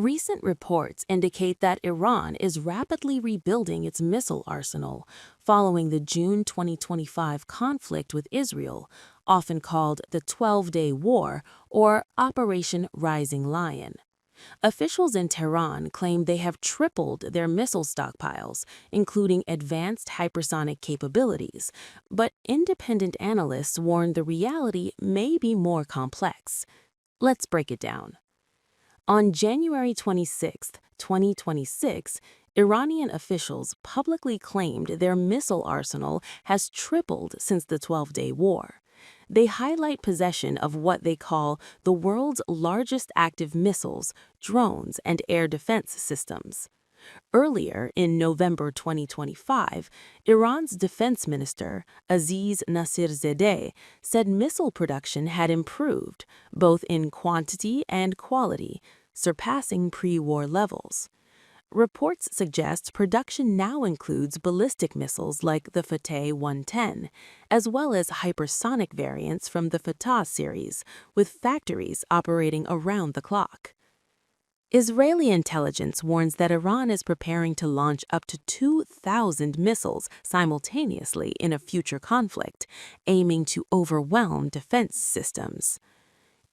Recent reports indicate that Iran is rapidly rebuilding its missile arsenal following the June 2025 conflict with Israel, often called the 12-Day War or Operation Rising Lion. Officials in Tehran claim they have tripled their missile stockpiles, including advanced hypersonic capabilities, but independent analysts warn the reality may be more complex. Let's break it down. On January 26, 2026, Iranian officials publicly claimed their missile arsenal has tripled since the 12-Day War. They highlight possession of what they call the world's largest active missiles, drones, and air defense systems. Earlier, in November 2025, Iran's defense minister, Aziz Nasirzadeh, said missile production had improved, both in quantity and quality, surpassing pre-war levels. Reports suggest production now includes ballistic missiles like the Fattah 110, as well as hypersonic variants from the Fattah series, with factories operating around the clock. Israeli intelligence warns that Iran is preparing to launch up to 2,000 missiles simultaneously in a future conflict, aiming to overwhelm defense systems.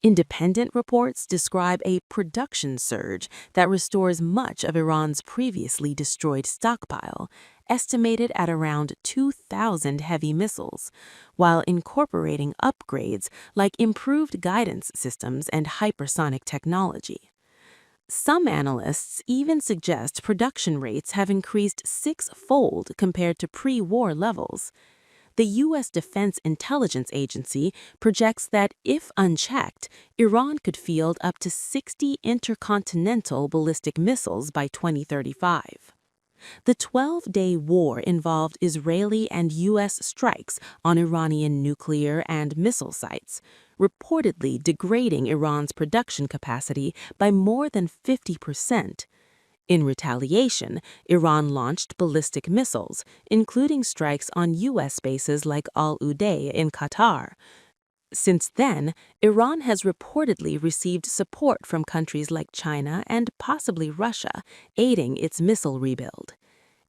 Independent reports describe a production surge that restores much of Iran's previously destroyed stockpile, estimated at around 2,000 heavy missiles, while incorporating upgrades like improved guidance systems and hypersonic technology. Some analysts even suggest production rates have increased six-fold compared to pre-war levels. The U.S. Defense Intelligence Agency projects that, if unchecked, Iran could field up to 60 intercontinental ballistic missiles by 2035. The 12-Day War involved Israeli and U.S. strikes on Iranian nuclear and missile sites, reportedly degrading Iran's production capacity by more than 50%. In retaliation, Iran launched ballistic missiles, including strikes on U.S. bases like Al Udeid in Qatar. Since then, Iran has reportedly received support from countries like China and possibly Russia, aiding its missile rebuild.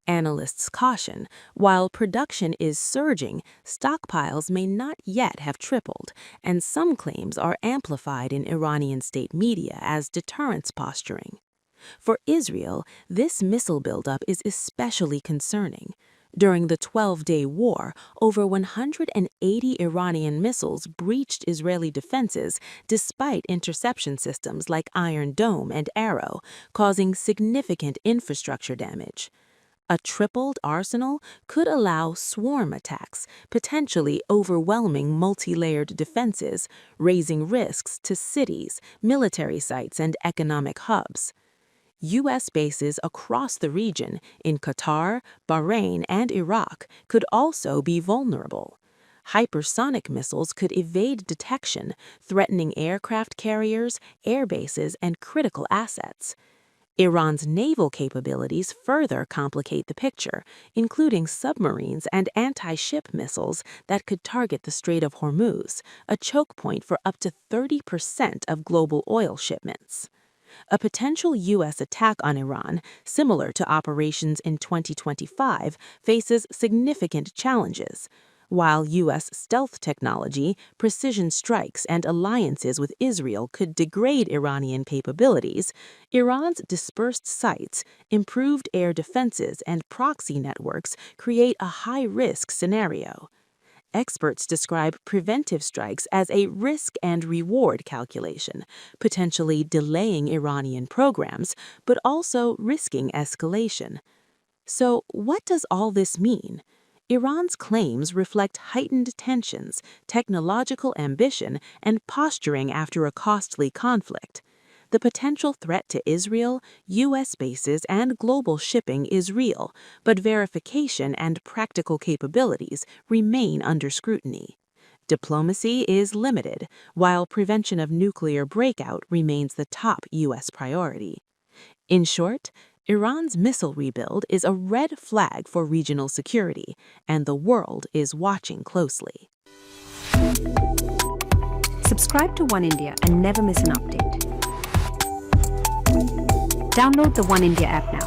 Analysts caution, while production is surging, stockpiles may not yet have tripled, and some claims are amplified in Iranian state media as deterrence posturing. For Israel, this missile buildup is especially concerning. During the 12-Day War, over 180 Iranian missiles breached Israeli defenses despite interception systems like Iron Dome and Arrow, causing significant infrastructure damage. A tripled arsenal could allow swarm attacks, potentially overwhelming multi-layered defenses, raising risks to cities, military sites, and economic hubs. U.S. bases across the region, in Qatar, Bahrain, and Iraq, could also be vulnerable. Hypersonic missiles could evade detection, threatening aircraft carriers, air bases, and critical assets. Iran's naval capabilities further complicate the picture, including submarines and anti-ship missiles that could target the Strait of Hormuz, a choke point for up to 30% of global oil shipments. A potential U.S. attack on Iran, similar to operations in 2025, faces significant challenges. While U.S. stealth technology, precision strikes, and alliances with Israel could degrade Iranian capabilities, Iran's dispersed sites, improved air defenses, and proxy networks create a high-risk scenario. Experts describe preventive strikes as a risk and reward calculation, potentially delaying Iranian programs, but also risking escalation. So, what does all this mean? Iran's claims reflect heightened tensions, technological ambition, and posturing after a costly conflict. The potential threat to Israel, U.S. bases, and global shipping is real, but verification and practical capabilities remain under scrutiny. Diplomacy is limited, while prevention of nuclear breakout remains the top U.S. priority. In short, Iran's missile rebuild is a red flag for regional security, and the world is watching closely. Subscribe to One India and never miss an update. Download the One India app now.